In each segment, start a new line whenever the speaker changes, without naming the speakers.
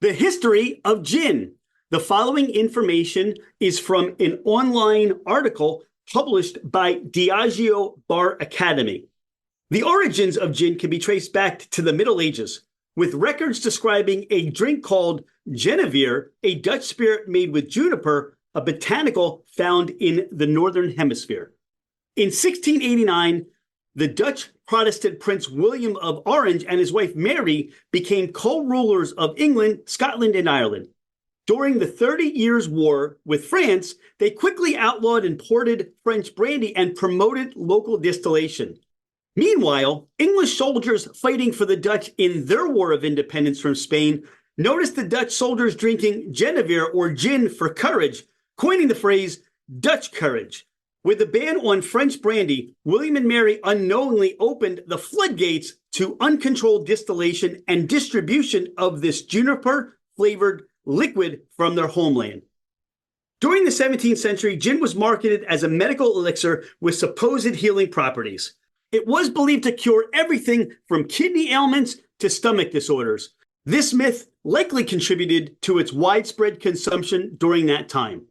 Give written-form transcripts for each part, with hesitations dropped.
The history of gin. The following information is from an online article published by Diageo Bar Academy. The origins of gin can be traced back to the Middle Ages, with records describing a drink called Genevier, a Dutch spirit made with juniper, a botanical found in the Northern Hemisphere. In 1689, the Dutch Protestant Prince William of Orange and his wife Mary became co-rulers of England, Scotland, and Ireland. During the 30 Years' War with France, they quickly outlawed imported French brandy and promoted local distillation. Meanwhile, English soldiers fighting for the Dutch in their War of Independence from Spain noticed the Dutch soldiers drinking Genevier or gin for courage, coining the phrase Dutch courage. With the ban on French brandy, William and Mary unknowingly opened the floodgates to uncontrolled distillation and distribution of this juniper-flavored liquid from their homeland. During the 17th century, gin was marketed as a medical elixir with supposed healing properties. It was believed to cure everything from kidney ailments to stomach disorders. This myth likely contributed to its widespread consumption during that time.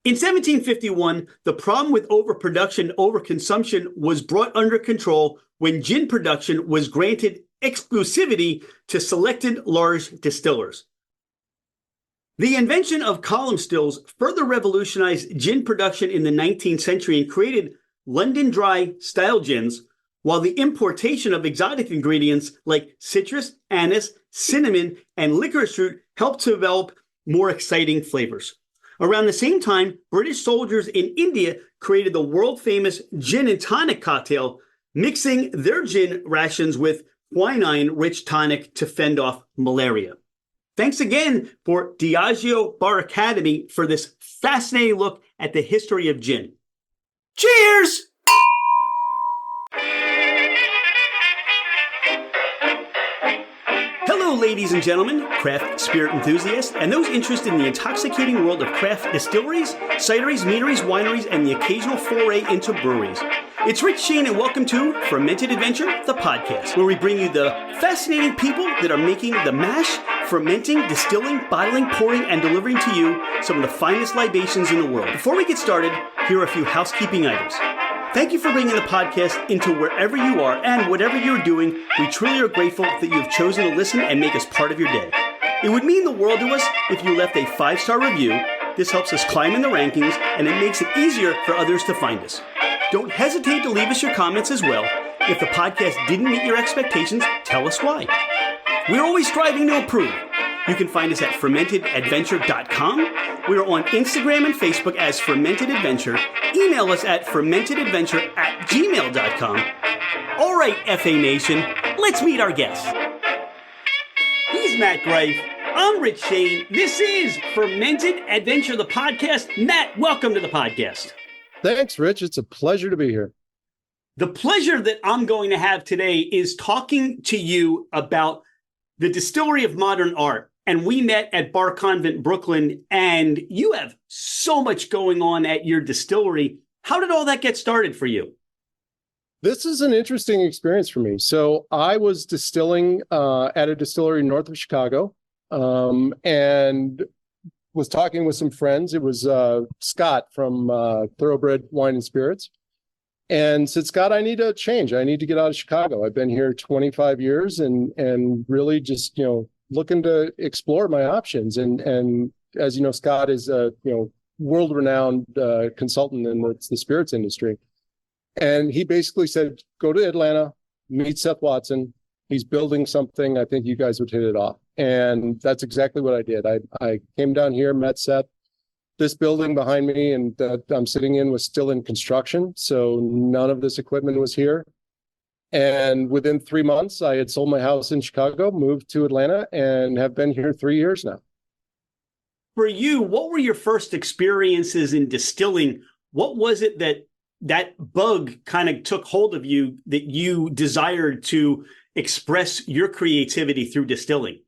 In 1751, the problem with overproduction and overconsumption was brought under control when gin production was granted exclusivity to selected large distillers. The invention of column stills further revolutionized gin production in the 19th century and created London Dry style gins, while the importation of exotic ingredients like citrus, anise, cinnamon, and licorice root helped to develop more exciting flavors. Around the same time, British soldiers in India created the world-famous gin and tonic cocktail, mixing their gin rations with quinine-rich tonic to fend off malaria. Thanks again for Diageo Bar Academy for this fascinating look at the history of gin. Cheers! Hello, ladies and gentlemen, craft spirit enthusiasts, and those interested in the intoxicating world of craft distilleries, cideries, meaderies, wineries, and the occasional foray into breweries. It's Rich Shane, and welcome to Fermented Adventure, the podcast, where we bring you the fascinating people that are making the mash, fermenting, distilling, bottling, pouring, and delivering to you some of the finest libations in the world. Before we get started, here are a few housekeeping items. Thank you for bringing the podcast into wherever you are, and whatever you're doing, we truly are grateful that you have chosen to listen and make us part of your day. It would mean the world to us if you left a 5-star review. This helps us climb in the rankings, and it makes it easier for others to find us. Don't hesitate to leave us your comments as well. If the podcast didn't meet your expectations, tell us why. We're always striving to improve. You can find us at fermentedadventure.com. We are on Instagram and Facebook as Fermented Adventure. Email us at fermentedadventure@gmail.com. All right, FA Nation, let's meet our guest. He's Matt Greif. I'm Rich Shane. This is Fermented Adventure, the podcast. Matt, welcome to the podcast.
Thanks, Rich. It's a pleasure to be here.
The pleasure that I'm going to have today is talking to you about the Distillery of Modern Art. And we met at Bar Convent, Brooklyn, and you have so much going on at your distillery. How did all that get started for you?
This is an interesting experience for me. So I was distilling at a distillery north of Chicago and was talking with some friends. It was Scott from Thoroughbred Wine and Spirits, and said, Scott, I need a change. I need to get out of Chicago. I've been here 25 years and really just, looking to explore my options. And as you know, Scott is a world-renowned consultant in the spirits industry. And he basically said, go to Atlanta, meet Seth Watson. He's building something. I think you guys would hit it off. And that's exactly what I did. I came down here, met Seth. This building behind me and that I'm sitting in was still in construction. So none of this equipment was here. And within 3 months, I had sold my house in Chicago, moved to Atlanta, and have been here 3 years now.
For you, what were your first experiences in distilling? What was it that bug kind of took hold of you that you desired to express your creativity througwant distilling?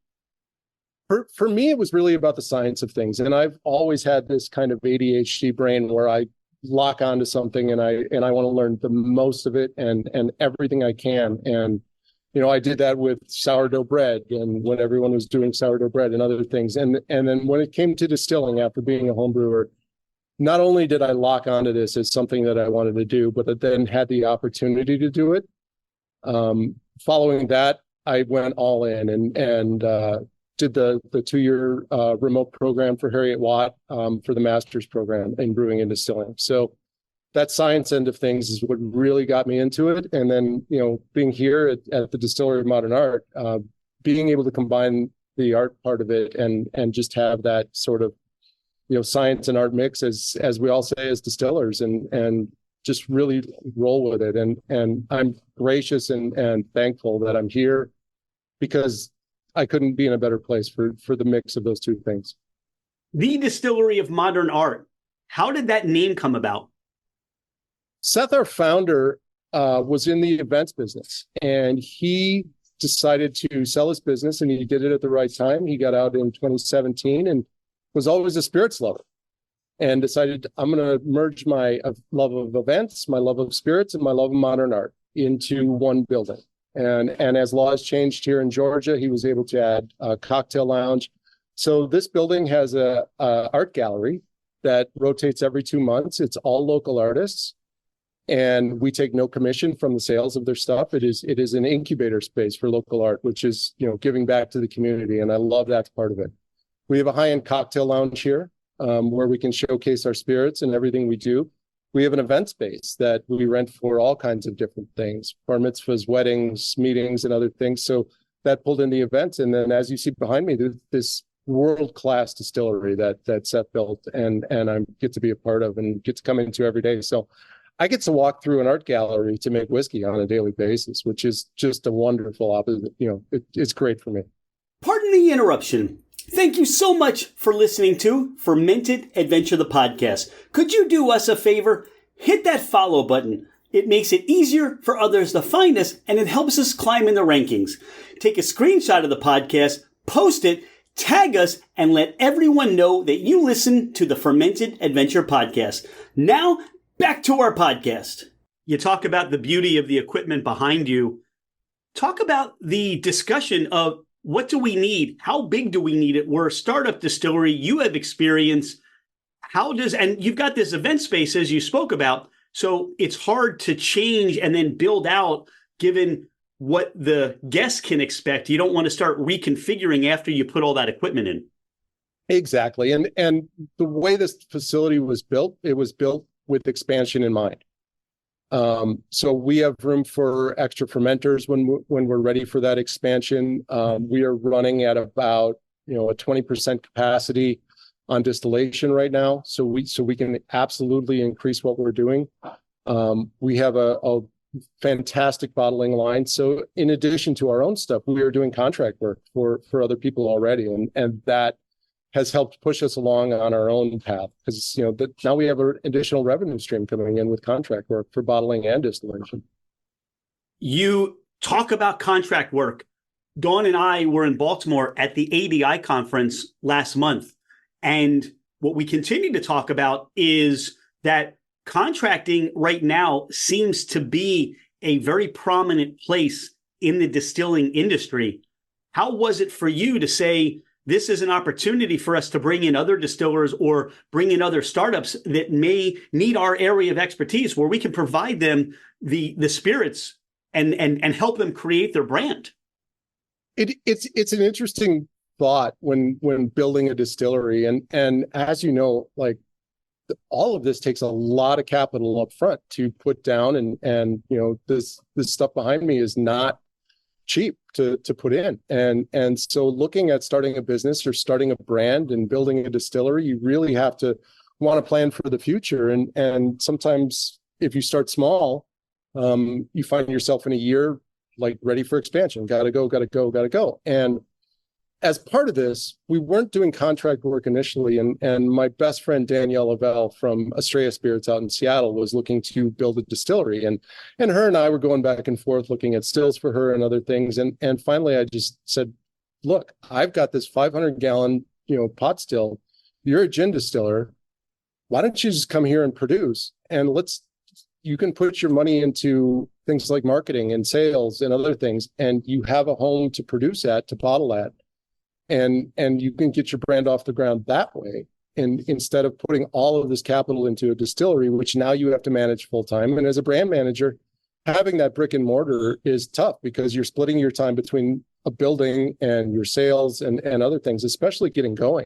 For me, it was really about the science of things. And I've always had this kind of ADHD brain where I lock onto something and I want to learn the most of it and everything I can. And I did that with sourdough bread and when everyone was doing sourdough bread and other things. And then when it came to distilling after being a home brewer, not only did I lock onto this as something that I wanted to do, but I then had the opportunity to do it. Following that, I went all in and did the 2-year remote program for Harriet Watt for the master's program in brewing and distilling. So that science end of things is what really got me into it. And then, being here at the Distillery of Modern Art, being able to combine the art part of it and just have that sort of, science and art mix as we all say as distillers and just really roll with it. And I'm gracious and thankful that I'm here because I couldn't be in a better place for the mix of those two things.
The Distillery of Modern Art. How did that name come about?
Seth, our founder, was in the events business, and he decided to sell his business, and he did it at the right time. He got out in 2017 and was always a spirits lover and decided, I'm going to merge my love of events, my love of spirits, and my love of modern art into one building. And as laws changed here in Georgia, he was able to add a cocktail lounge. So this building has a art gallery that rotates every 2 months. It's all local artists. And we take no commission from the sales of their stuff. It is an incubator space for local art, which is, giving back to the community. And I love that part of it. We have a high-end cocktail lounge here where we can showcase our spirits and everything we do. We have an event space that we rent for all kinds of different things, bar mitzvahs, weddings, meetings, and other things. So that pulled in the events. And then as you see behind me, this world-class distillery that Seth built and I get to be a part of and get to come into every day. So I get to walk through an art gallery to make whiskey on a daily basis, which is just a wonderful opposite. It's great for me.
Pardon the interruption. Thank you so much for listening to Fermented Adventure, the podcast. Could you do us a favor? Hit that follow button. It makes it easier for others to find us, and it helps us climb in the rankings. Take a screenshot of the podcast, post it, tag us, and let everyone know that you listen to the Fermented Adventure podcast. Now, back to our podcast. You talk about the beauty of the equipment behind you. Talk about the discussion of what do we need? How big do we need it? We're a startup distillery. You have experience. And you've got this event space as you spoke about. So it's hard to change and then build out given what the guests can expect. You don't want to start reconfiguring after you put all that equipment in.
Exactly. And the way this facility was built, it was built with expansion in mind. So we have room for extra fermenters when we're ready for that expansion. We are running at about a 20% capacity on distillation right now. So we can absolutely increase what we're doing. We have a fantastic bottling line. So in addition to our own stuff, we are doing contract work for other people already, and that has helped push us along on our own path because now we have an additional revenue stream coming in with contract work for bottling and distillation.
You talk about contract work. Dawn and I were in Baltimore at the ABI conference last month, and what we continue to talk about is that contracting right now seems to be a very prominent place in the distilling industry. How was it for you to say, this is an opportunity for us to bring in other distillers or bring in other startups that may need our area of expertise where we can provide them the spirits and help them create their brand?
It's an interesting thought when building a distillery. And as you know, like all of this takes a lot of capital up front to put down. And this stuff behind me is not cheap to put in. And so looking at starting a business or starting a brand and building a distillery, you really have to want to plan for the future. And sometimes if you start small, you find yourself in a year like ready for expansion, gotta go. And as part of this, we weren't doing contract work initially. And my best friend, Danielle Lavelle from Estrella Spirits out in Seattle was looking to build a distillery. And her and I were going back and forth looking at stills for her and other things. And finally, I just said, look, I've got this 500-gallon, pot still. You're a gin distiller. Why don't you just come here and produce? And you can put your money into things like marketing and sales and other things, and you have a home to produce at, to bottle at, and you can get your brand off the ground that way. And instead of putting all of this capital into a distillery, which now you have to manage full time. And as a brand manager, having that brick and mortar is tough because you're splitting your time between a building and your sales and other things, especially getting going.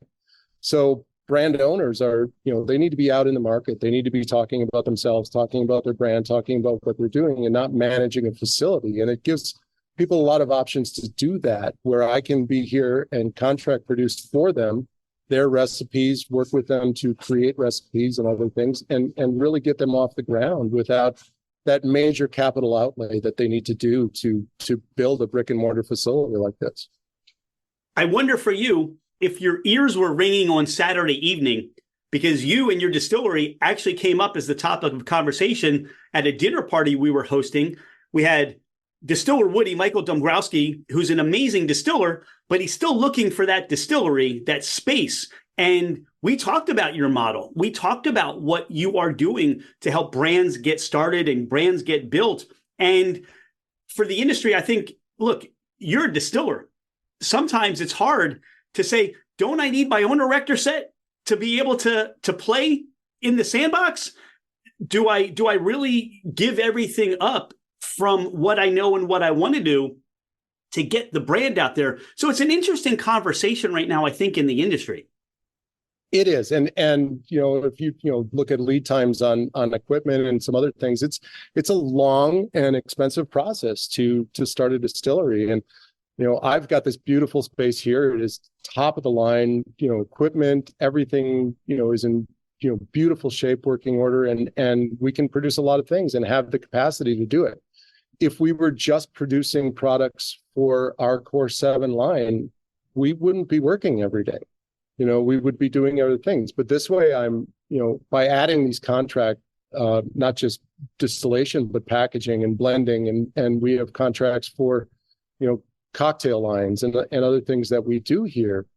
So brand owners are, they need to be out in the market. They need to be talking about themselves, talking about their brand, talking about what they're doing, and not managing a facility. And it gives people a lot of options to do that, where I can be here and contract produce for them their recipes, work with them to create recipes and other things, and really get them off the ground without that major capital outlay that they need to do to build a brick and mortar facility like this.
I wonder for you if your ears were ringing on Saturday evening, because you and your distillery actually came up as the topic of conversation at a dinner party we were hosting. We had distiller Woody, Michael Dombrowski, who's an amazing distiller, but he's still looking for that distillery, that space. And we talked about your model. We talked about what you are doing to help brands get started and brands get built. And for the industry, I think, look, you're a distiller. Sometimes it's hard to say, don't I need my own erector set to be able to play in the sandbox? Do I really give everything up from what I know and what I want to do to get the brand out there? So it's an interesting conversation right now, I think, in the industry.
It is. And if you look at lead times on equipment and some other things, it's a long and expensive process to start a distillery. And I've got this beautiful space here. It is top of the line, equipment, everything, is in beautiful shape, working order, and we can produce a lot of things and have the capacity to do it. If we were just producing products for our Core 7 line, we wouldn't be working every day. We would be doing other things. But this way, by adding these contract, not just distillation, but packaging and blending, and we have contracts for, cocktail lines and other things that we do here.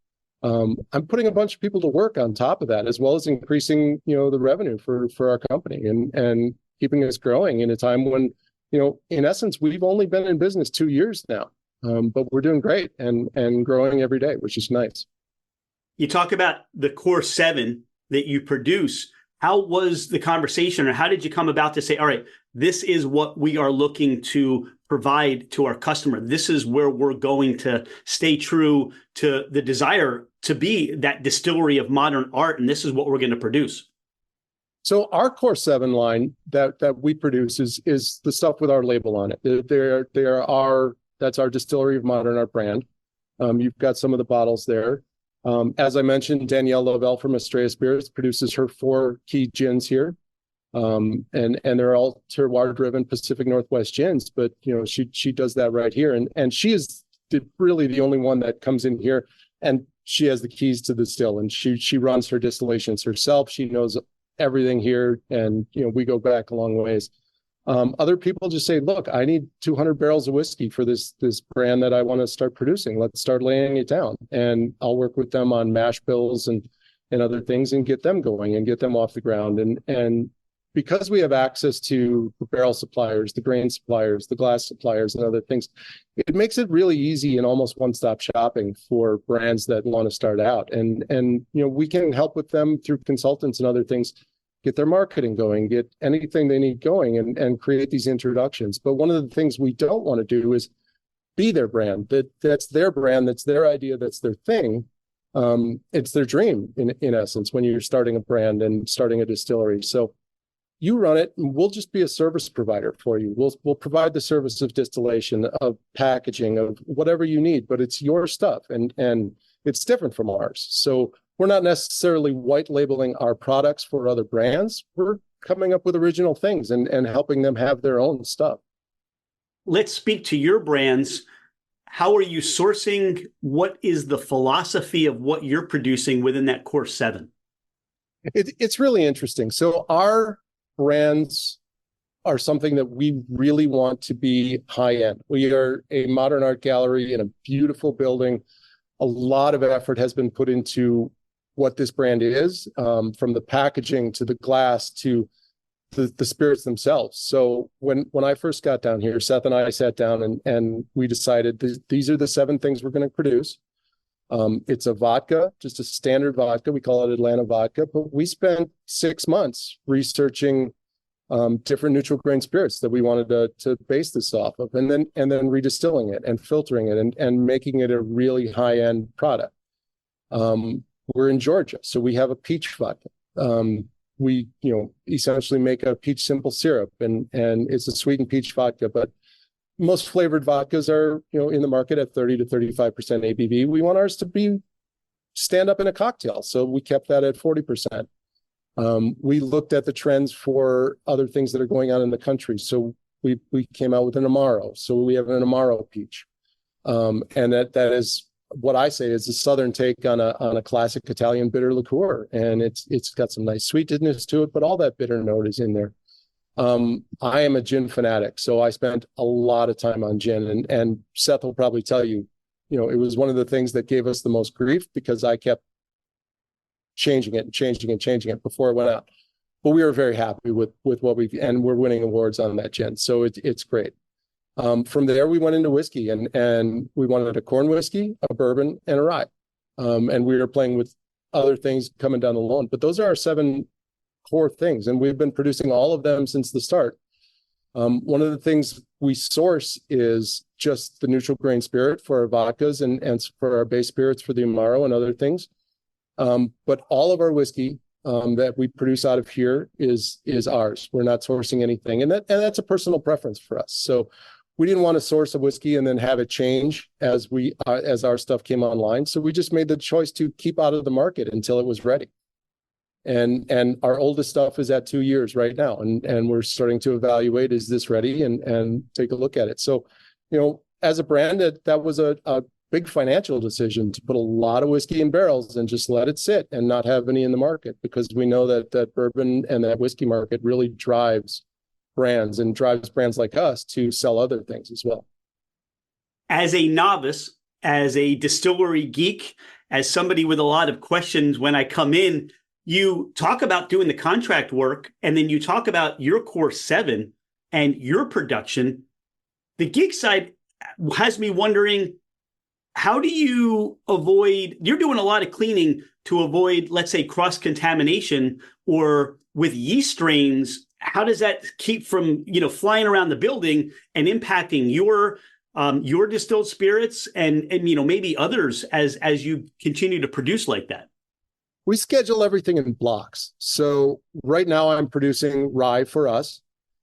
I'm putting a bunch of people to work on top of that, as well as increasing, the revenue for our company and keeping us growing in a time when, in essence, we've only been in business 2 years now, but we're doing great and growing every day, which is nice.
You talk about the Core 7 that you produce. How was the conversation, or how did you come about to say, all right, this is what we are looking to provide to our customer? This is where we're going to stay true to the desire to be that distillery of modern art, and this is what we're going to produce.
So our Core 7 line that we produce is the stuff with our label on it. That's our Distillery of Modern Art brand. You've got some of the bottles there. As I mentioned, Danielle Lovell from Estrella Spirits produces her 4 key gins here. And they're all terroir-driven Pacific Northwest gins, but she does that right here, and she is really the only one that comes in here, and she has the keys to the still, and she runs her distillations herself. She knows everything here, and we go back a long ways. Other people just say, look, I need 200 barrels of whiskey for this brand that I want to start producing. Let's start laying it down, and I'll work with them on mash bills and other things and get them going and get them off the ground. And because we have access to the barrel suppliers, the grain suppliers, the glass suppliers, and other things, it makes it really easy and almost one-stop shopping for brands that want to start out. And we can help with them through consultants and other things, get their marketing going, get anything they need going, and create these introductions. But one of the things we don't want to do is be their brand. That's their brand, that's their idea, that's their thing. It's their dream, in essence, when you're starting a brand and starting a distillery. So you run it, and we'll just be a service provider for you. We'll provide the service of distillation, of packaging, of whatever you need, but it's your stuff, and it's different from ours. So we're not necessarily white labeling our products for other brands. We're coming up with original things and helping them have their own stuff.
Let's speak to your brands. How are you sourcing? What is the philosophy of what you're producing within that Core 7?
It's really interesting. So our brands are something that we really want to be high end. We are a modern art gallery in a beautiful building. A lot of effort has been put into what this brand is, from the packaging to the glass to the spirits themselves. So when I first got down here, Seth and I sat down and we decided these are the 7 things we're going to produce. It's a vodka, just a standard vodka. We call it Atlanta vodka, but we spent 6 months researching different neutral grain spirits that we wanted to base this off of, and then redistilling it and filtering it and making it a really high-end product. We're in Georgia, so we have a peach vodka. We essentially make a peach simple syrup, and it's a sweetened peach vodka, but most flavored vodkas are, in the market at 30 to 35% ABV. We want ours to stand up in a cocktail, so we kept that at 40%. We looked at the trends for other things that are going on in the country, so we came out with an Amaro. So we have an Amaro peach, and that is what I say is a southern take on a classic Italian bitter liqueur, and it's got some nice sweetness to it, but all that bitter note is in there. I am a gin fanatic, so I spent a lot of time on gin, and Seth will probably tell you, it was one of the things that gave us the most grief because I kept changing it before it went out. But we were very happy with what and we're winning awards on that gin, so it's great. From there, we went into whiskey, and we wanted a corn whiskey, a bourbon, and a rye. And we were playing with other things coming down the line. But those are our 7 core things, and we've been producing all of them since the start. One of the things we source is just the neutral grain spirit for our vodkas and for our base spirits for the Amaro and other things. But all of our whiskey that we produce out of here is ours. We're not sourcing anything, and that's a personal preference for us. So we didn't want to source a whiskey and then have it change as our stuff came online. So we just made the choice to keep out of the market until it was ready. And our oldest stuff is at 2 years right now, and we're starting to evaluate, is this ready, and take a look at it. So, as a brand, that was a big financial decision to put a lot of whiskey in barrels and just let it sit and not have any in the market, because we know that bourbon and that whiskey market really drives brands and drives brands like us to sell other things as well.
As a novice, as a distillery geek, as somebody with a lot of questions when I come in, you talk about doing the contract work, and then you talk about your core 7 and your production. The geek side has me wondering, how do you avoid, you're doing a lot of cleaning to avoid, let's say, cross-contamination, or with yeast strains, how does that keep from, flying around the building and impacting your distilled spirits and maybe others as you continue to produce like that?
We schedule everything in blocks. So right now I'm producing rye for us,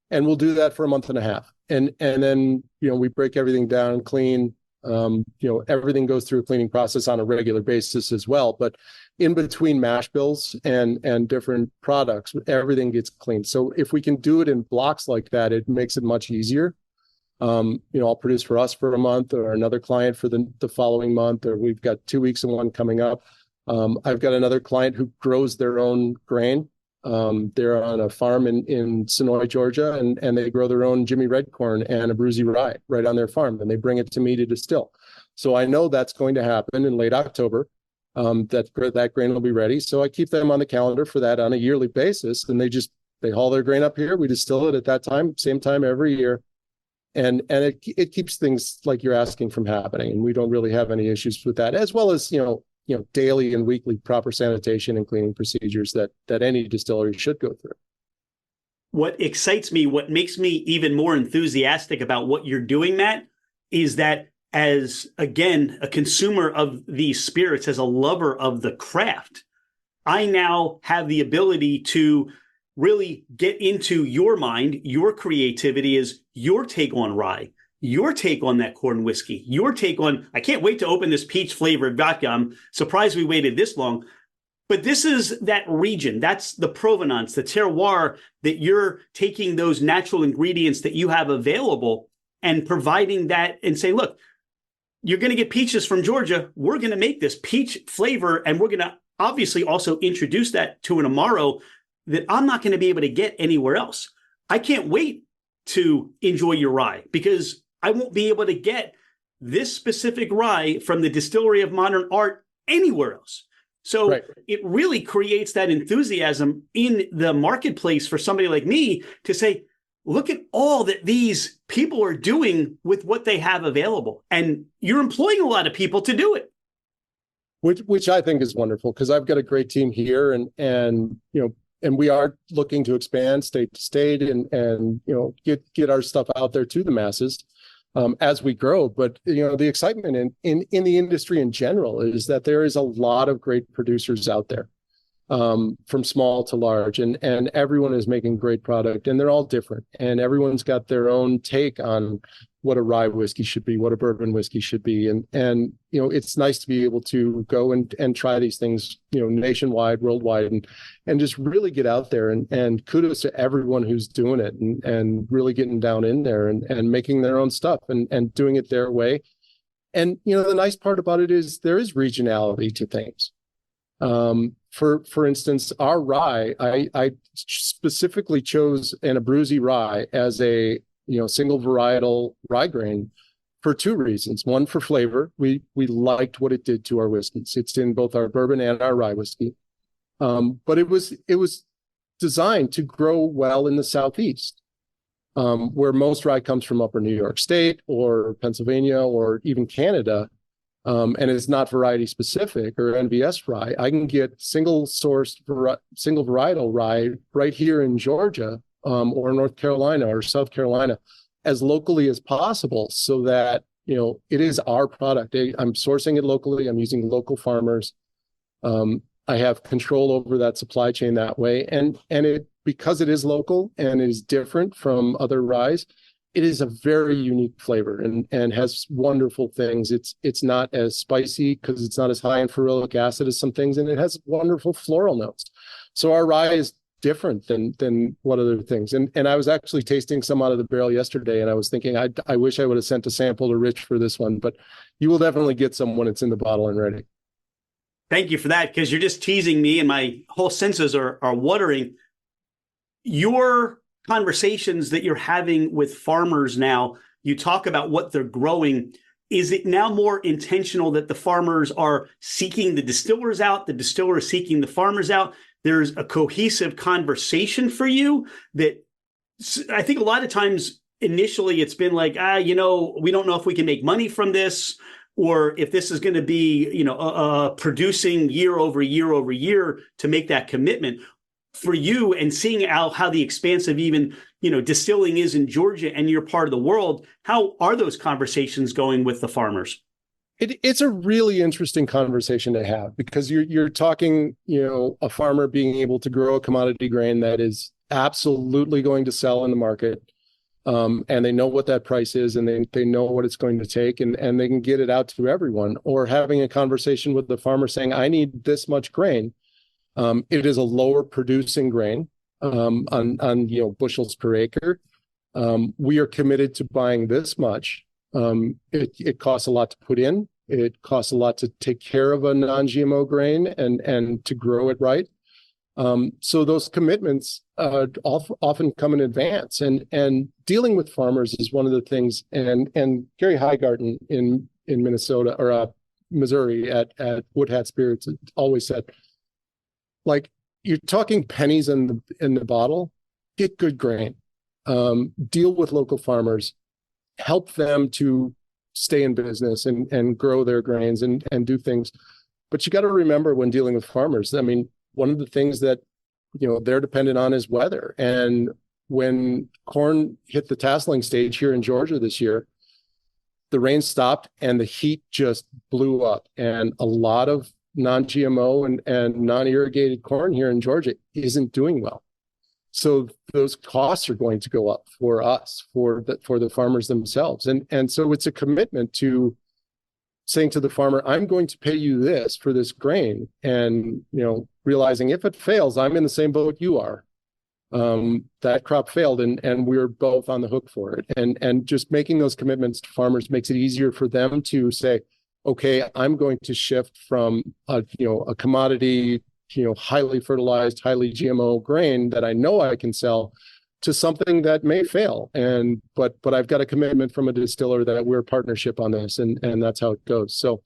and we'll do that for a month and a half. And then, we break everything down and clean. Everything goes through a cleaning process on a regular basis as well. But in between mash bills and different products, everything gets cleaned. So if we can do it in blocks like that, it makes it much easier. I'll produce for us for a month, or another client for the following month, or we've got 2 weeks and one coming up. I've got another client who grows their own grain. They're on a farm in Sonoy, Georgia, and they grow their own Jimmy Red corn and a Bruzy rye right on their farm, and they bring it to me to distill. So I know that's going to happen in late October. That grain will be ready. So I keep them on the calendar for that on a yearly basis, and they haul their grain up here. We distill it at that time, same time every year. And it keeps things like you're asking from happening, and we don't really have any issues with that, as well as, daily and weekly proper sanitation and cleaning procedures that any distillery should go through.
What excites me, what makes me even more enthusiastic about what you're doing, Matt, is that as, again, a consumer of these spirits, as a lover of the craft, I now have the ability to really get into your mind, your creativity, is your take on rye, your take on that corn whiskey, your take on, I can't wait to open this peach flavored vodka. I'm surprised we waited this long. But this is that region. That's the provenance, the terroir, that you're taking those natural ingredients that you have available and providing that and say, look, you're going to get peaches from Georgia. We're going to make this peach flavor, and we're going to obviously also introduce that to an Amaro that I'm not going to be able to get anywhere else. I can't wait to enjoy your rye, because I won't be able to get this specific rye from the Distillery of Modern Art anywhere else. So
Right.
it really creates that enthusiasm in the marketplace for somebody like me to say, look at all that these people are doing with what they have available. And you're employing a lot of people to do it.
Which I think is wonderful, because I've got a great team here, and we are looking to expand state to state and get our stuff out there to the masses as we grow. But the excitement in the industry in general is that there is a lot of great producers out there, from small to large, and everyone is making great product, and they're all different, and everyone's got their own take on what a rye whiskey should be, what a bourbon whiskey should be. And it's nice to be able to go and try these things, nationwide, worldwide, and just really get out there, and kudos to everyone who's doing it, and really getting down in there and making their own stuff and doing it their way. And, the nice part about it is there is regionality to things. For instance, our rye, I specifically chose an Abruzzi rye as a single varietal rye grain for two reasons. One, for flavor. We liked what it did to our whiskeys. It's in both our bourbon and our rye whiskey. But it was designed to grow well in the Southeast, where most rye comes from upper New York State or Pennsylvania or even Canada. And it's not variety specific or NVS rye. I can get single varietal rye right here in Georgia, or North Carolina or South Carolina, as locally as possible, so that it is our product. I'm sourcing it locally. I'm using local farmers. I have control over that supply chain that way, and it, because it is local and it is different from other ryes, it is a very unique flavor and has wonderful things. It's not as spicy because it's not as high in ferulic acid as some things, and it has wonderful floral notes. So our rye is different than what other things. And I was actually tasting some out of the barrel yesterday, and I was thinking, I wish I would have sent a sample to Rich for this one, but you will definitely get some when it's in the bottle and ready.
Thank you for that, because you're just teasing me and my whole senses are watering. Your conversations that you're having with farmers now, you talk about what they're growing. Is it now more intentional that the farmers are seeking the distillers out, the distillers seeking the farmers out? There's a cohesive conversation for you that I think a lot of times initially it's been like, we don't know if we can make money from this, or if this is going to be, producing year over year over year to make that commitment. For you, and seeing how the expansive even, distilling is in Georgia and you're part of the world, how are those conversations going with the farmers?
It's a really interesting conversation to have, because you're talking, a farmer being able to grow a commodity grain that is absolutely going to sell in the market. And they know what that price is, and they know what it's going to take, and they can get it out to everyone. Or having a conversation with the farmer saying, I need this much grain. It is a lower producing grain on bushels per acre. We are committed to buying this much. It costs a lot to put in. It costs a lot to take care of a non-GMO grain and to grow it right. So those commitments often come in advance. And dealing with farmers is one of the things. And Gary Heigarten in Minnesota or Missouri at Wood Hat Spirits always said, like, you're talking pennies in the bottle. Get good grain. Deal with local farmers. Help them to stay in business and grow their grains and do things. But you got to remember, when dealing with farmers, I mean, one of the things that they're dependent on is weather. And when corn hit the tasseling stage here in Georgia this year, the rain stopped and the heat just blew up, and a lot of non-GMO and non-irrigated corn here in Georgia isn't doing well. So those costs are going to go up for us, for the farmers themselves. And so it's a commitment to saying to the farmer, I'm going to pay you this for this grain. And, realizing if it fails, I'm in the same boat you are. That crop failed, and we're both on the hook for it. And just making those commitments to farmers makes it easier for them to say, okay, I'm going to shift from a commodity, highly fertilized, highly GMO grain that I know I can sell, to something that may fail. But I've got a commitment from a distiller that we're a partnership on this, and that's how it goes. So,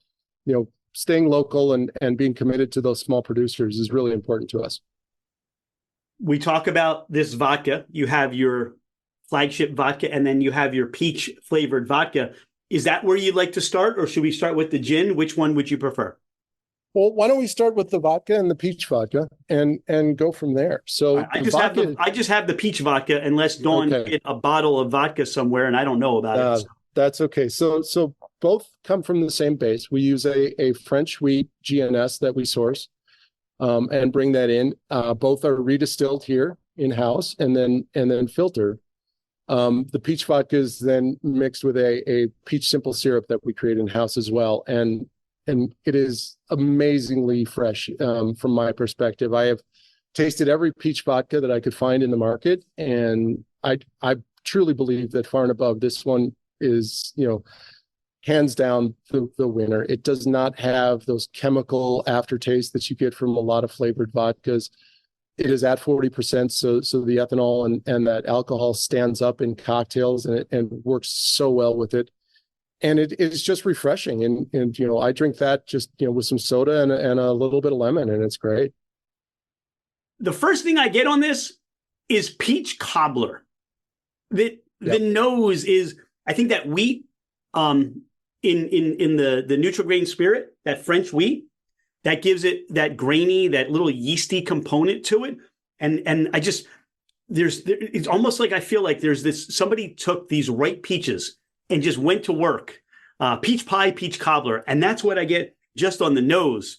staying local and being committed to those small producers is really important to us.
We talk about this vodka. You have your flagship vodka, and then you have your peach flavored vodka. Is that where you'd like to start, or should we start with the gin? Which one would you prefer?
Well, why don't we start with the vodka and the peach vodka and go from there? So
I just have the peach vodka, unless Dawn get a bottle of vodka somewhere and I don't know about it. So.
That's okay. So both come from the same base. We use a French wheat GNS that we source and bring that in. Both are redistilled here in-house and then filter. The peach vodka is then mixed with a peach simple syrup that we create in-house as well. And it is amazingly fresh from my perspective. I have tasted every peach vodka that I could find in the market, and I truly believe that far and above, this one is, hands down the winner. It does not have those chemical aftertastes that you get from a lot of flavored vodkas. It is at 40%, so the ethanol and that alcohol stands up in cocktails and works so well with it. And it is just refreshing. And I drink that just, with some soda and a little bit of lemon, and it's great.
The first thing I get on this is peach cobbler. The nose is, I think, that wheat in the neutral grain spirit, that French wheat, that gives it that grainy, that little yeasty component to it. And I just, it's almost like I feel like there's this, somebody took these ripe peaches and just went to work. Peach pie, peach cobbler. And that's what I get just on the nose.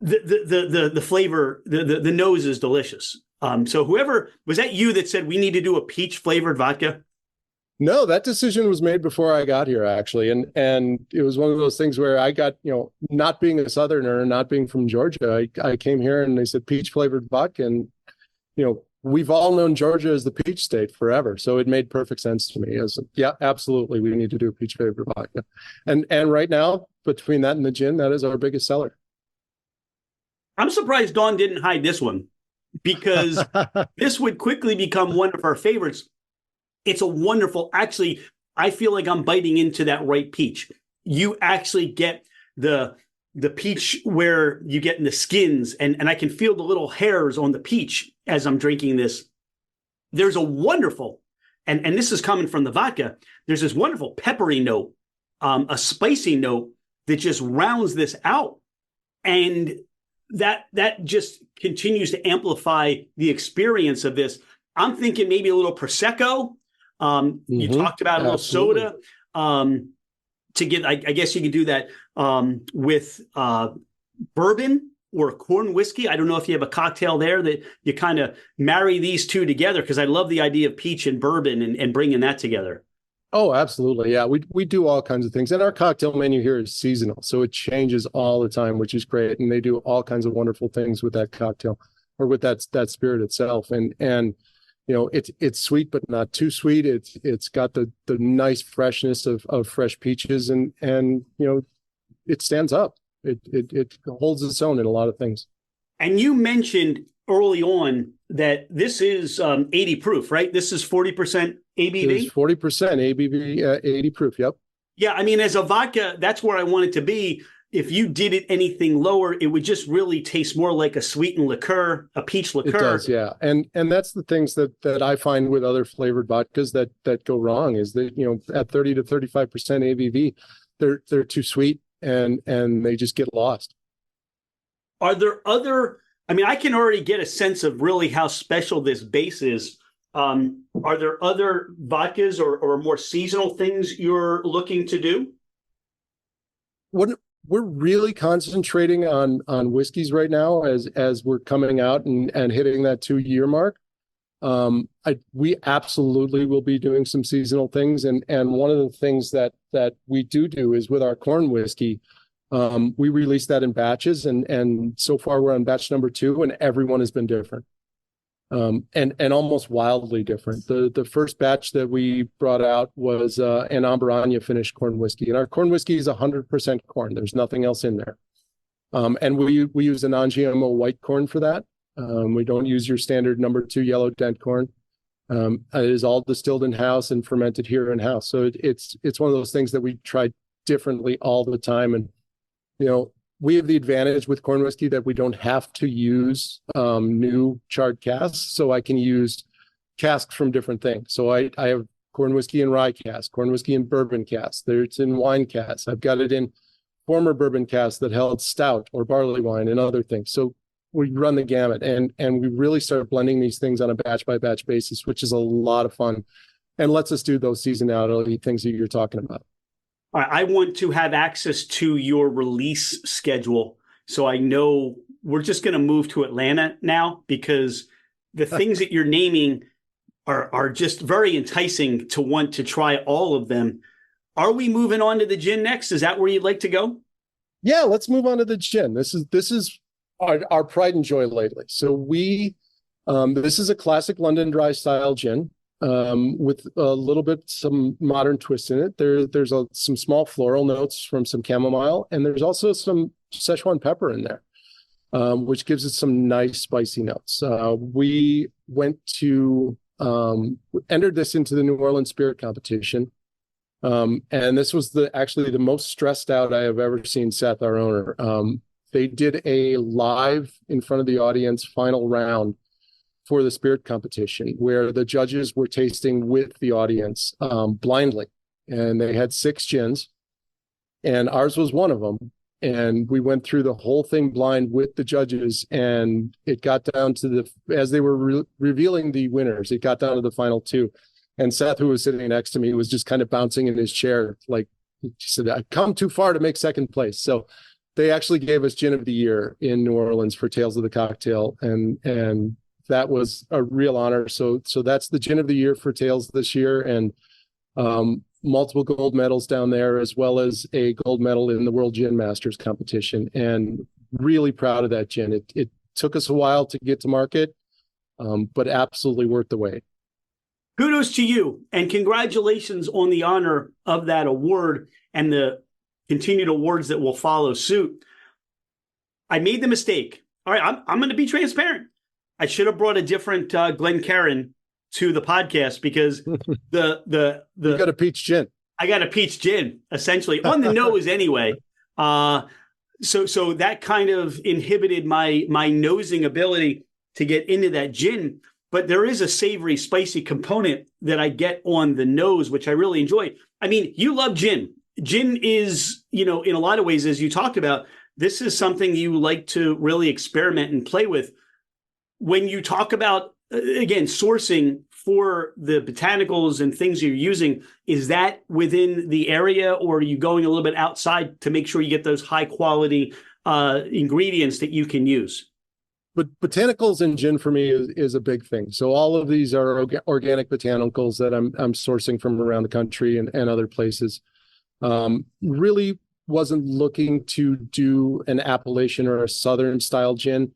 The flavor, the nose is delicious. So whoever, was that you that said we need to do a peach flavored vodka?
No, that decision was made before I got here, actually. And it was one of those things where I got, not being a Southerner, not being from Georgia, I came here and they said peach flavored vodka. And, we've all known Georgia as the peach state forever. So it made perfect sense to me as, yeah, absolutely. We need to do a peach flavored vodka. And right now, between that and the gin, that is our biggest seller.
I'm surprised Dawn didn't hide this one, because this would quickly become one of our favorites. It's a wonderful, actually, I feel like I'm biting into that ripe peach. You actually get the peach where you get in the skins, and I can feel the little hairs on the peach as I'm drinking this. There's a wonderful, and this is coming from the vodka, there's this wonderful peppery note, a spicy note that just rounds this out. And that just continues to amplify the experience of this. I'm thinking maybe a little Prosecco. You talked about a little soda. To get, I guess you could do that with bourbon or corn whiskey. I don't know if you have a cocktail there that you kind of marry these two together, because I love the idea of peach and bourbon and bringing that together.
Oh, absolutely. Yeah, we do all kinds of things. And our cocktail menu here is seasonal, so it changes all the time, which is great. And they do all kinds of wonderful things with that cocktail or with that spirit itself. And it's sweet, but not too sweet. It's got the nice freshness of fresh peaches, and it stands up. It holds its own in a lot of things.
And you mentioned early on that this is 80 proof, right? This is 40% ABV?
It is 40% ABV, 80 proof, yep.
Yeah, I mean, as a vodka, that's where I want it to be. If you did it anything lower, it would just really taste more like a sweetened liqueur, a peach liqueur.
It does, yeah. And that's the things that I find with other flavored vodkas that go wrong, is that, at 30 to 35% ABV, they're too sweet and they just get lost.
Are there other, I mean, I can already get a sense of really how special this base is. Are there other vodkas or more seasonal things you're looking to do?
We're really concentrating on whiskeys right now as we're coming out and hitting that 2-year mark. We absolutely will be doing some seasonal things. And one of the things that we do is with our corn whiskey, we release that in batches. And so far we're on batch number 2, and everyone has been different. And almost wildly different. The first batch that we brought out was an Ambaranya finished corn whiskey, and our corn whiskey is 100% corn. There's nothing else in there. And we use a non-GMO white corn for that. We don't use your standard number 2 yellow dent corn. It is all distilled in house and fermented here in house. So it's one of those things that we try differently all the time, and we have the advantage with corn whiskey that we don't have to use new charred casks, so I can use casks from different things. So I have corn whiskey in rye cask, corn whiskey in bourbon cask. It's in wine cask. I've got it in former bourbon casks that held stout or barley wine and other things. So we run the gamut, and we really start blending these things on a batch by batch basis, which is a lot of fun and lets us do those seasonality things that you're talking about.
All right, I want to have access to your release schedule. So I know we're just going to move to Atlanta now, because the things that you're naming are just very enticing to want to try all of them. Are we moving on to the gin next? Is that where you'd like to go?
Yeah, let's move on to the gin. This is our pride and joy lately. So this is a classic London dry style gin. With a little bit some modern twist in it. There's some small floral notes from some chamomile, and there's also some Szechuan pepper in there, which gives it some nice spicy notes. We entered this into the New Orleans Spirit Competition, and this was actually the most stressed out I have ever seen Seth, our owner. They did a live in front of the audience final round for the spirit competition, where the judges were tasting with the audience blindly, and they had 6 gins, and ours was one of them. And we went through the whole thing blind with the judges, and it got down to as they were revealing the winners, it got down to the final 2. And Seth, who was sitting next to me, was just kind of bouncing in his chair, like he said, "I've come too far to make second place." So they actually gave us Gin of the Year in New Orleans for Tales of the Cocktail, and that was a real honor. So that's the Gin of the Year for Tales this year, and multiple gold medals down there, as well as a gold medal in the World Gin Masters competition. And really proud of that gin. It took us a while to get to market, but absolutely worth the wait.
Kudos to you, and congratulations on the honor of that award and the continued awards that will follow suit. I made the mistake. All right, I'm going to be transparent. I should have brought a different Glencairn to the podcast, because you
got a peach gin.
I got a peach gin, essentially on the nose anyway. So that kind of inhibited my nosing ability to get into that gin. But there is a savory, spicy component that I get on the nose, which I really enjoy. I mean, you love gin. Gin is, in a lot of ways, as you talked about, this is something you like to really experiment and play with. When you talk about, again, sourcing for the botanicals and things you're using, is that within the area, or are you going a little bit outside to make sure you get those high quality ingredients that you can use?
But botanicals in gin for me is a big thing. So all of these are organic botanicals that I'm sourcing from around the country and other places. Really wasn't looking to do an Appalachian or a Southern style gin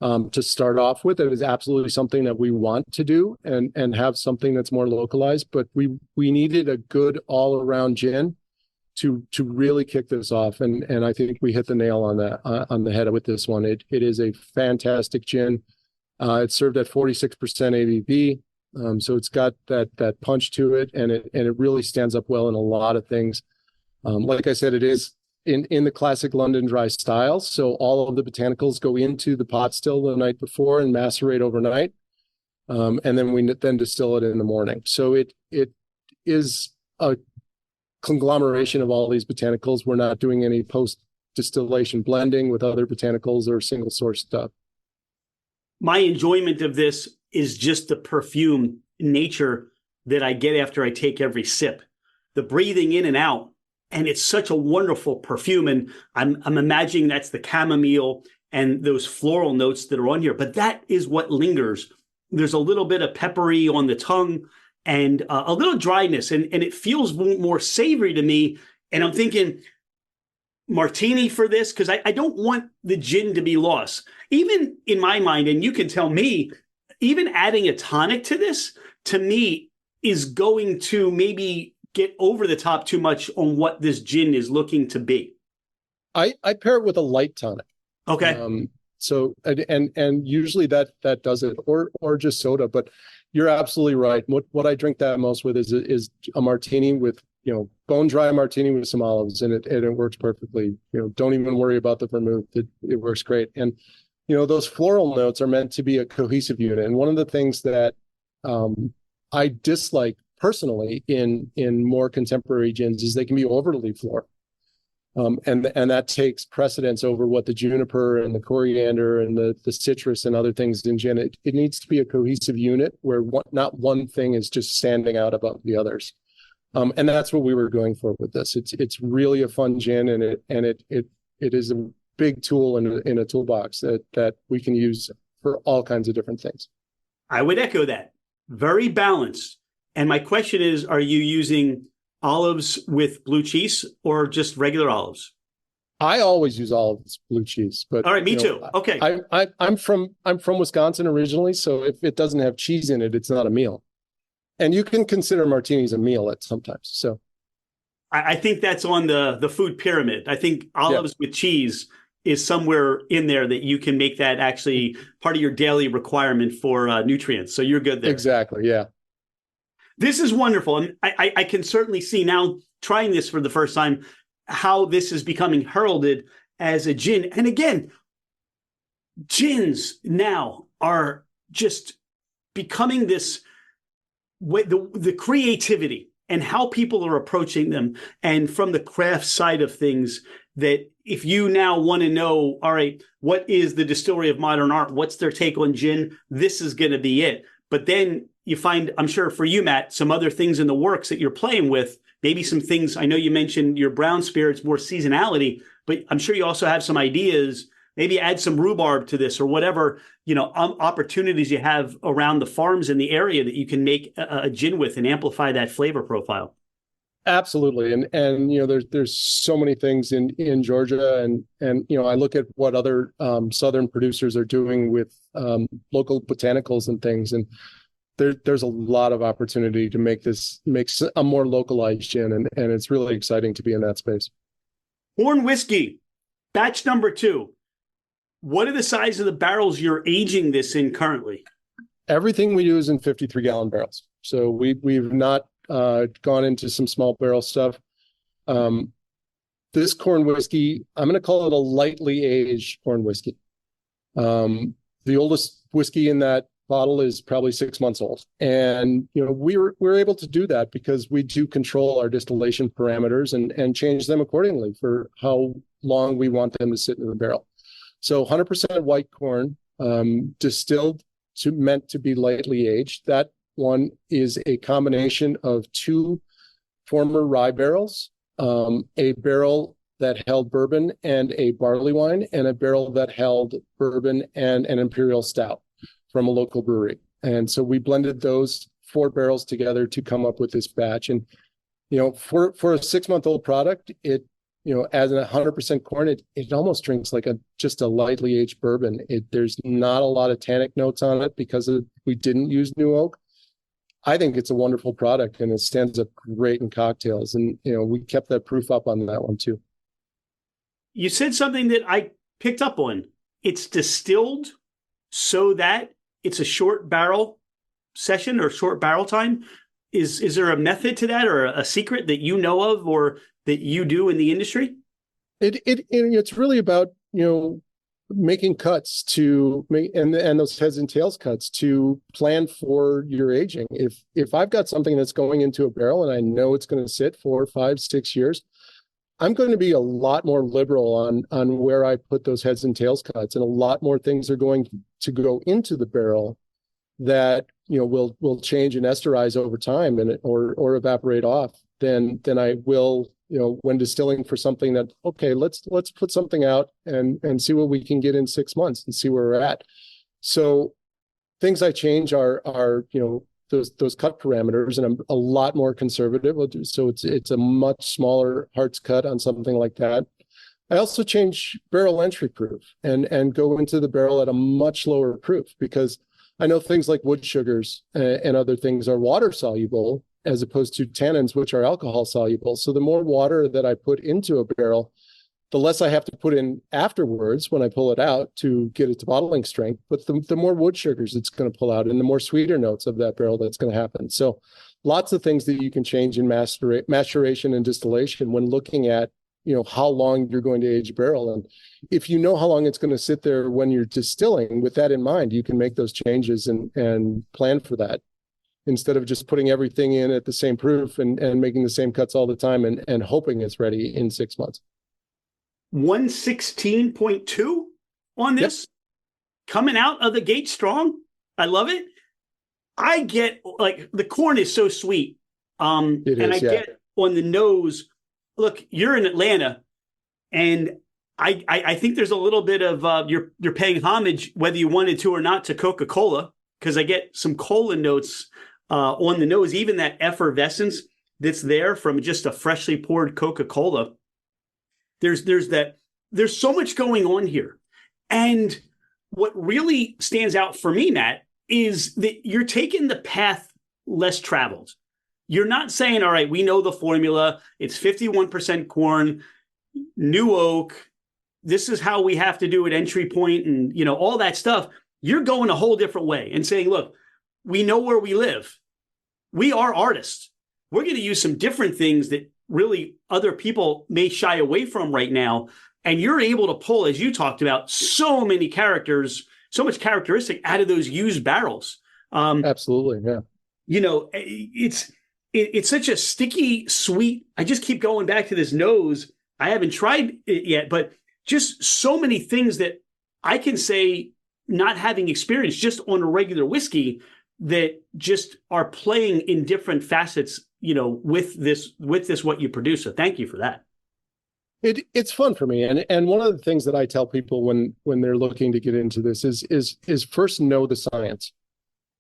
to start off with. It is absolutely something that we want to do and have something that's more localized, but we needed a good all around gin to really kick this off. And I think we hit the nail on the head with this one. It is a fantastic gin. It's served at 46% ABV. So it's got that punch to it, and it really stands up well in a lot of things. Like I said, it is in the classic London dry style. So all of the botanicals go into the pot still the night before and macerate overnight. And then we distill it in the morning. So it is a conglomeration of all these botanicals. We're not doing any post distillation blending with other botanicals or single source stuff.
My enjoyment of this is just the perfume nature that I get after I take every sip, the breathing in and out. And it's such a wonderful perfume. And I'm imagining that's the chamomile and those floral notes that are on here. But that is what lingers. There's a little bit of peppery on the tongue and a little dryness. And it feels more savory to me. And I'm thinking martini for this, because I don't want the gin to be lost. Even in my mind, and you can tell me, even adding a tonic to this, to me, is going to maybe get over the top too much on what this gin is looking to be.
I pair it with a light tonic.
Okay.
So and usually that does it, or just soda. But you're absolutely right. What I drink that most with is a martini with bone dry martini with some olives, and it works perfectly. Don't even worry about the vermouth. It works great. And those floral notes are meant to be a cohesive unit. And one of the things that I dislike personally in more contemporary gins is they can be overly floral. And that takes precedence over what the juniper and the coriander and the citrus and other things in gin. It needs to be a cohesive unit where not one thing is just standing out above the others. And that's what we were going for with this. It's really a fun gin, and it is a big tool in a toolbox that we can use for all kinds of different things.
I would echo that. Very balanced. And my question is, are you using olives with blue cheese or just regular olives?
I always use olives, blue cheese, but
all right, me too. Okay.
I'm from Wisconsin originally, so if it doesn't have cheese in it, it's not a meal. And you can consider martinis a meal at sometimes. So
I think that's on the food pyramid. I think olives with cheese is somewhere in there that you can make that actually part of your daily requirement for nutrients. So you're good there.
Exactly. Yeah.
This is wonderful. And I can certainly see now, trying this for the first time, how this is becoming heralded as a gin. And again, gins now are just becoming this way, the creativity and how people are approaching them. And from the craft side of things, that if you now want to know, all right, what is the Distillery of Modern Art? What's their take on gin? This is going to be it. But then you find, I'm sure for you, Matt, some other things in the works that you're playing with, maybe some things. I know you mentioned your brown spirits, more seasonality, but I'm sure you also have some ideas, maybe add some rhubarb to this or whatever, opportunities you have around the farms in the area that you can make a gin with and amplify that flavor profile.
Absolutely. And there's so many things in Georgia, and I look at what other southern producers are doing with local botanicals and things, and there's a lot of opportunity to make a more localized gin, and it's really exciting to be in that space.
Horn whiskey, batch number 2. What are the size of the barrels you're aging this in currently?
Everything we do is in 53-gallon barrels. So we've not gone into some small barrel stuff. This corn whiskey, I'm going to call it a lightly aged corn whiskey. The oldest whiskey in that bottle is probably 6 months old. And, we're able to do that because we do control our distillation parameters and change them accordingly for how long we want them to sit in the barrel. So 100% white corn, distilled meant to be lightly aged. That one is a combination of 2 former rye barrels, a barrel that held bourbon and a barley wine, and a barrel that held bourbon and an imperial stout from a local brewery. And so we blended those 4 barrels together to come up with this batch. And, for a 6-month-old product, as a 100% corn, it almost drinks like just a lightly aged bourbon. There's not a lot of tannic notes on it because we didn't use new oak. I think it's a wonderful product, and it stands up great in cocktails. And, we kept that proof up on that one too.
You said something that I picked up on. It's distilled so that it's a short barrel session or short barrel time. Is there a method to that, or a secret that you know of or that you do in the industry?
It's really about, making cuts to make and those heads and tails cuts to plan for your aging. If I've got something that's going into a barrel and I know it's going to sit 4, 5, 6 years, I'm going to be a lot more liberal on where I put those heads and tails cuts, and a lot more things are going to go into the barrel that will change and esterize over time or evaporate off than I will when distilling for something that, okay, let's put something out and see what we can get in 6 months and see where we're at. So things I change are those cut parameters, and I'm a lot more conservative. So it's a much smaller hearts cut on something like that. I also change barrel entry proof and go into the barrel at a much lower proof, because I know things like wood sugars and other things are water soluble as opposed to tannins, which are alcohol soluble. So the more water that I put into a barrel, the less I have to put in afterwards when I pull it out to get it to bottling strength, but the more wood sugars it's going to pull out and the more sweeter notes of that barrel that's going to happen. So lots of things that you can change in maturation and distillation when looking at, how long you're going to age a barrel. And if you know how long it's going to sit there when you're distilling, with that in mind, you can make those changes and plan for that, instead of just putting everything in at the same proof and making the same cuts all the time and hoping it's ready in 6 months.
116.2 on this. Yep. Coming out of the gate strong. I love it. I get, like, the corn is so sweet. Get on the nose. Look, you're in Atlanta, and I think there's a little bit of you're paying homage, whether you wanted to or not, to Coca-Cola, because I get some cola notes on the nose, even that effervescence that's there from just a freshly poured Coca-Cola. There's so much going on here. And what really stands out for me, Matt, is that you're taking the path less traveled. You're not saying, all right, we know the formula. It's 51% corn, new oak. This is how we have to do it, entry point, and all that stuff. You're going a whole different way and saying, look, we know where we live. We are artists. We're going to use some different things that really other people may shy away from right now. And you're able to pull, as you talked about, so many characters, so much characteristic out of those used barrels.
Absolutely, yeah.
It's such a sticky, sweet. I just keep going back to this nose. I haven't tried it yet, but just so many things that I can say, not having experience just on a regular whiskey, that just are playing in different facets, with this what you produce. So thank you for that.
It's fun for me, and one of the things that I tell people when they're looking to get into this is first know the science.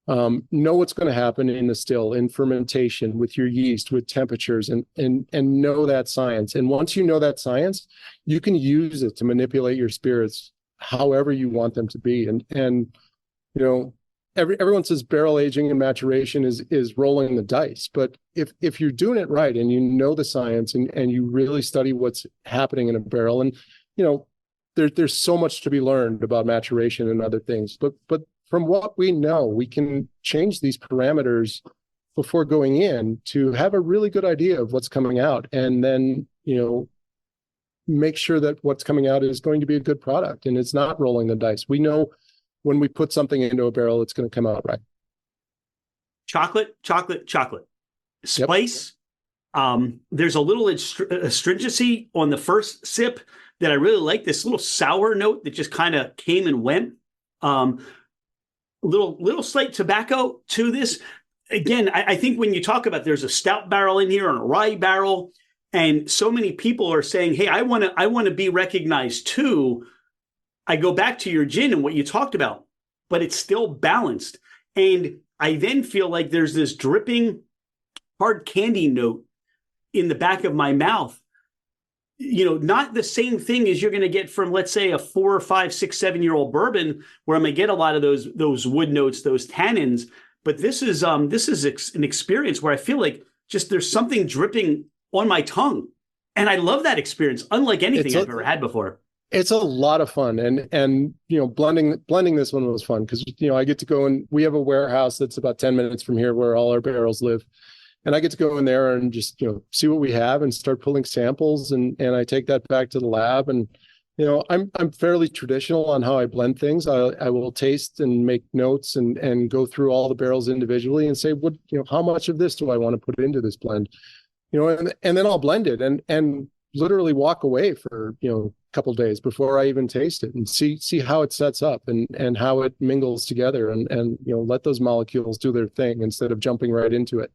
Know what's going to happen in the still, in fermentation, with your yeast, with temperatures, and know that science. And once you know that science, you can use it to manipulate your spirits however you want them to be. And everyone says barrel aging and maturation is rolling the dice, but if you're doing it right and you know the science and you really study what's happening in a barrel, and there's so much to be learned about maturation and other things, but from what we know, we can change these parameters before going in to have a really good idea of what's coming out, and then make sure that what's coming out is going to be a good product and it's not rolling the dice. We know when we put something into a barrel, it's going to come out right. Chocolate.
Spice. Yep. There's a little astringency on the first sip that I really like. This little sour note that just kind of came and went. Little slight tobacco to this. Again, I think when you talk about, there's a stout barrel in here and a rye barrel, and so many people are saying, hey, I want to be recognized too. I go back to your gin and what you talked about, but it's still balanced. And I then feel like there's this dripping hard candy note in the back of my mouth. Not the same thing as you're going to get from, let's say, a 4, 5, 6, 7-year-old bourbon, where I'm going to get a lot of those wood notes, those tannins. But this is an experience where I feel like just there's something dripping on my tongue. And I love that experience, unlike anything I've ever had before.
It's a lot of fun, and blending this one was fun because I get to go and we have a warehouse that's about 10 minutes from here where all our barrels live, and I get to go in there and just see what we have and start pulling samples, and I take that back to the lab, and I'm fairly traditional on how I blend things. I will taste and make notes and go through all the barrels individually and say how much of this do I want to put into this blend, and then I'll blend it and literally walk away for a couple of days before I even taste it and see how it sets up and how it mingles together and let those molecules do their thing instead of jumping right into it.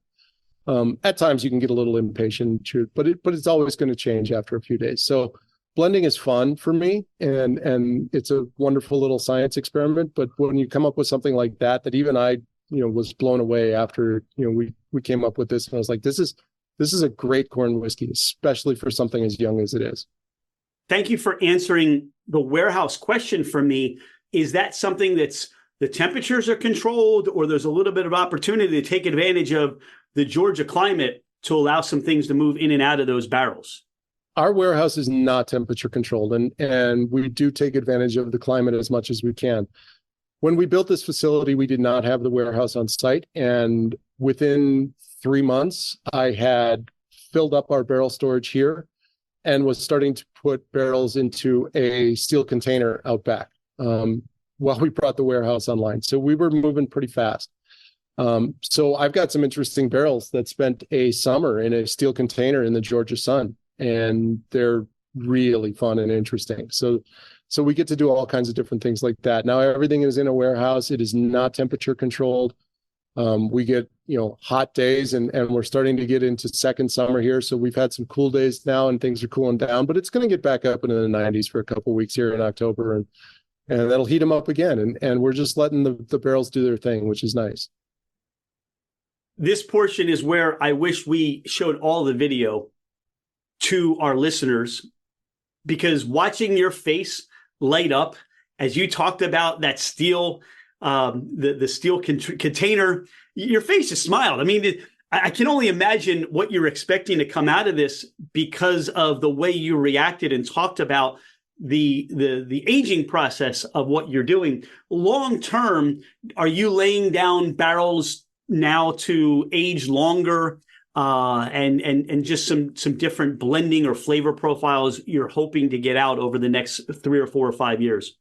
At times you can get a little impatient, but it's always going to change after a few days. So blending is fun for me, and it's a wonderful little science experiment. But when you come up with something like that even I was blown away after we came up with this, and I was like, this is a great corn whiskey, especially for something as young as it is.
Thank you for answering the warehouse question for me. Is that something that's the temperatures are controlled, or there's a little bit of opportunity to take advantage of the Georgia climate to allow some things to move in and out of those barrels?
our warehouse is not temperature controlled, and we do take advantage of the climate as much as we can. When we built this facility, we did not have the warehouse on site, and within 3 months, I had filled up our barrel storage here and was starting to put barrels into a steel container out back while we brought the warehouse online. So we were moving pretty fast. So I've got some interesting barrels that spent a summer in a steel container in the Georgia sun, and they're really fun and interesting. So we get to do all kinds of different things like that. Now everything is in a warehouse. It is not temperature controlled. We get, hot days, and we're starting to get into second summer here. So we've had some cool days now and things are cooling down, but it's going to get back up into the 90s for a couple of weeks here in October, and that'll heat them up again. And we're just letting the barrels do their thing, which is nice.
This portion is where I wish we showed all the video to our listeners, because watching your face light up as you talked about that steel, the steel container, your face just smiled. I mean, I can only imagine what you're expecting to come out of this because of the way you reacted and talked about the aging process of what you're doing. Long term, are you laying down barrels now to age longer, and just some different blending or flavor profiles you're hoping to get out over the next 3 or 4 or 5 years?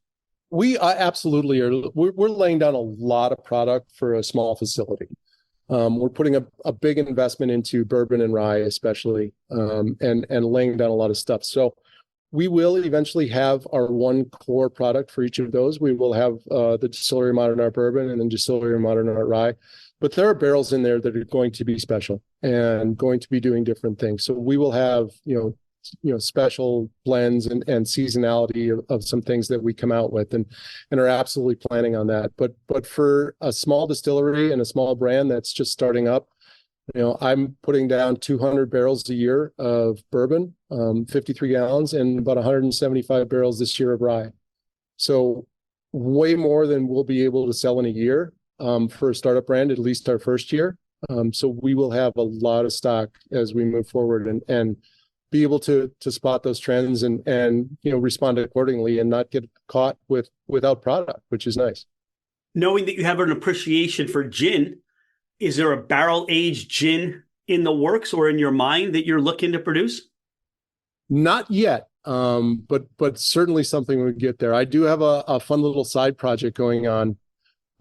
We absolutely are. We're laying down a lot of product for a small facility. We're putting a big investment into bourbon and rye, especially, and laying down a lot of stuff. So we will eventually have our one core product for each of those. We will have the Distillery Modern Art Bourbon and then Distillery Modern Art Rye. But there are barrels in there that are going to be special and going to be doing different things. So we will have, special blends and seasonality of some things that we come out with, and are absolutely planning on that. But for a small distillery and a small brand that's just starting up, I'm putting down 200 barrels a year of bourbon, 53 gallons, and about 175 barrels this year of rye. So way more than we'll be able to sell in a year for a startup brand, at least our first year. So we will have a lot of stock as we move forward, and be able to spot those trends and respond accordingly and not get caught without product, which is nice.
Knowing that you have an appreciation for gin, is there a barrel-aged gin in the works or in your mind that you're looking to produce?
Not yet, but certainly something we get there. I do have a fun little side project going on.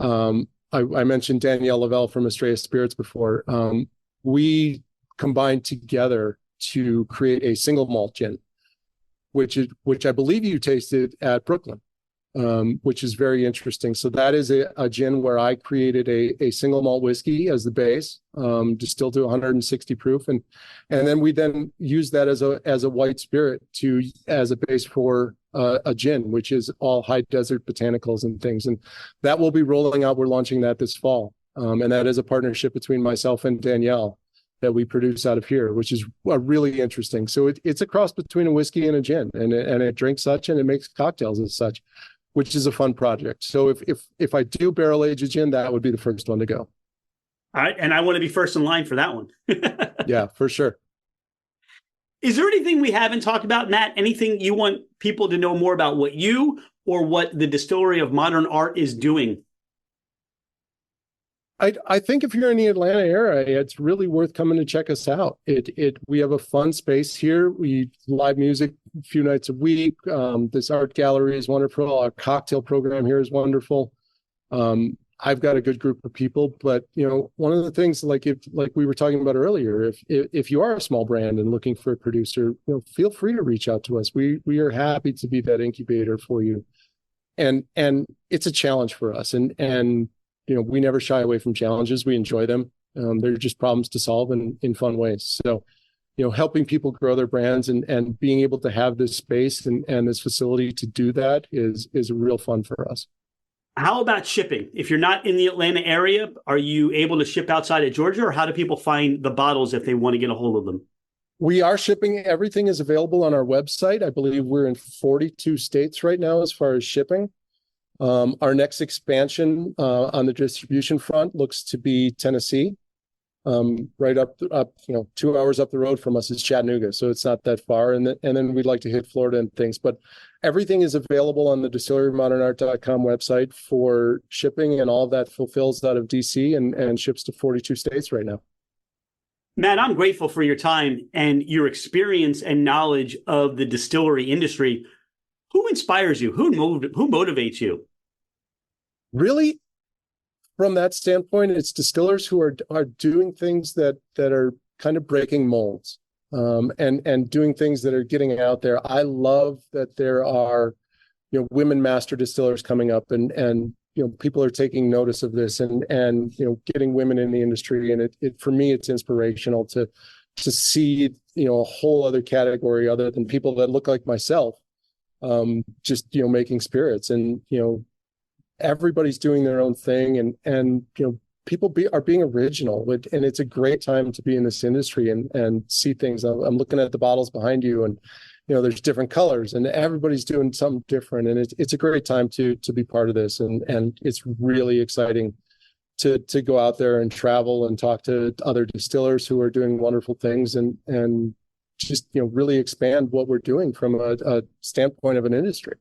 I mentioned Danielle Lavelle from Estrella Spirits before. We combined together to create a single malt gin, which I believe you tasted at Brooklyn, which is very interesting. So that is a gin where I created a single malt whiskey as the base, distilled to 160 proof, and then we use that as a white spirit as a base for a gin, which is all high desert botanicals and things, and that will be rolling out. We're launching that this fall, and that is a partnership between myself and Danielle that we produce out of here, which is really interesting. So it's a cross between a whiskey and a gin, and it drinks such, and it makes cocktails as such, which is a fun project. So if I do barrel age a gin, that would be the first one to go.
All right, and I want to be first in line for that one.
Yeah, for sure.
Is there anything we haven't talked about, Matt? Anything you want people to know more about what you or what the Distillery of Modern Art is doing?
I think if you're in the Atlanta area, it's really worth coming to check us out. We have a fun space here. We live music a few nights a week. This art gallery is wonderful. Our cocktail program here is wonderful. I've got a good group of people, but one of the things, like we were talking about earlier, if you are a small brand and looking for a producer, feel free to reach out to us. We are happy to be that incubator for you, and it's a challenge for us, and we never shy away from challenges. We enjoy them. They're just problems to solve in fun ways. So, helping people grow their brands and being able to have this space and this facility to do that is real fun for us.
How about shipping? If you're not in the Atlanta area, are you able to ship outside of Georgia, or how do people find the bottles if they want to get a hold of them?
We are shipping. Everything is available on our website. I believe we're in 42 states right now as far as shipping. Our next expansion on the distribution front looks to be Tennessee. right up, 2 hours up the road from us is Chattanooga, so it's not that far. And then we'd like to hit Florida and things, but everything is available on the distillerymodernart.com website for shipping, and all of that fulfills out of DC and ships to 42 states right now.
Matt, I'm grateful for your time and your experience and knowledge of the distillery industry. Who inspires you? Who motivates you?
Really, from that standpoint, it's distillers who are doing things that are kind of breaking molds, and doing things that are getting out there. I love that there are, women master distillers coming up, and people are taking notice of this, and getting women in the industry. And it for me, it's inspirational to see, a whole other category other than people that look like myself, just, making spirits. And, everybody's doing their own thing, and people are being original, and it's a great time to be in this industry and see things. I'm looking at the bottles behind you, and there's different colors, and everybody's doing something different, and it's a great time to be part of this, and it's really exciting to go out there and travel and talk to other distillers who are doing wonderful things, and just really expand what we're doing from a standpoint of an industry.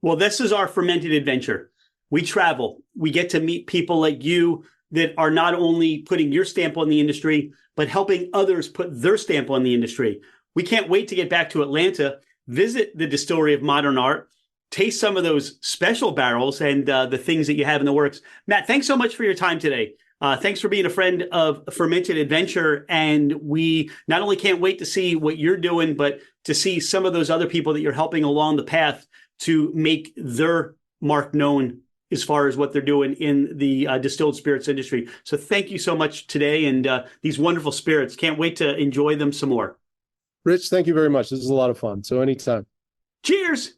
Well, this is our fermented adventure. We travel. We get to meet people like you that are not only putting your stamp on the industry, but helping others put their stamp on the industry. We can't wait to get back to Atlanta, visit the Distillery of Modern Art, taste some of those special barrels and the things that you have in the works. Matt, thanks so much for your time today. Thanks for being a friend of Fermented Adventure. And we not only can't wait to see what you're doing, but to see some of those other people that you're helping along the path to make their mark known as far as what they're doing in the distilled spirits industry. So thank you so much today, and these wonderful spirits. Can't wait to enjoy them some more.
Rich, thank you very much. This is a lot of fun. So anytime.
Cheers.